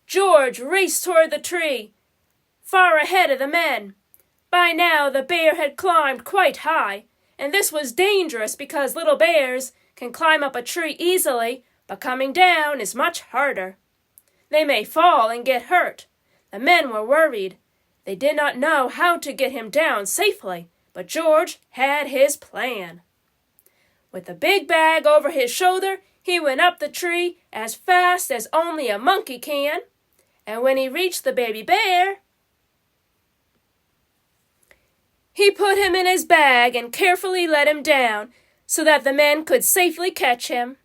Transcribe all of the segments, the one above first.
George raced toward the tree, far ahead of the men. By now the bear had climbed quite high, and this was dangerous because little bears can climb up a tree easily, but coming down is much harder. They may fall and get hurt. The men were worried. They did not know how to get him down safely, but George had his plan. With the big bag over his shoulder, he went up the tree as fast as only a monkey can, and when he reached the baby bear, he put him in his bag and carefully let him down so that the men could safely catch him.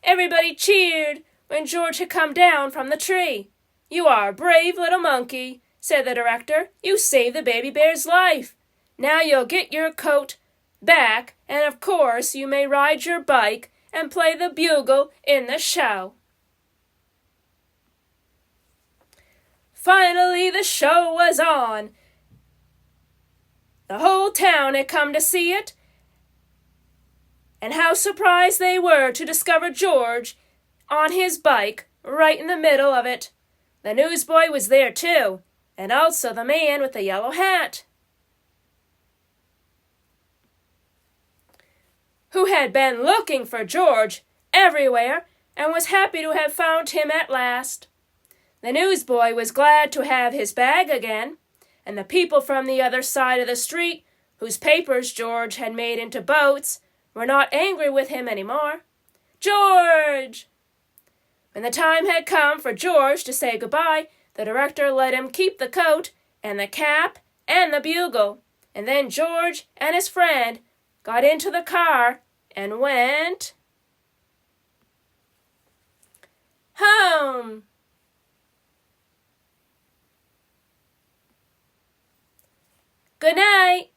Everybody cheered when George had come down from the tree. "You are a brave little monkey," said the director. "You saved the baby bear's life. Now you'll get your coat back, and of course you may ride your bike and play the bugle in the show." Finally, the show was on. The whole town had come to see it, and how surprised they were to discover George on his bike right in the middle of it. The newsboy was there too, and also the man with the yellow hat, who had been looking for George everywhere and was happy to have found him at last. The newsboy was glad to have his bag again, and the people from the other side of the street, whose papers George had made into boats, were not angry with him any more. "George!" When the time had come for George to say goodbye, the director let him keep the coat and the cap and the bugle, and then George and his friend got into the car and went home. Good night.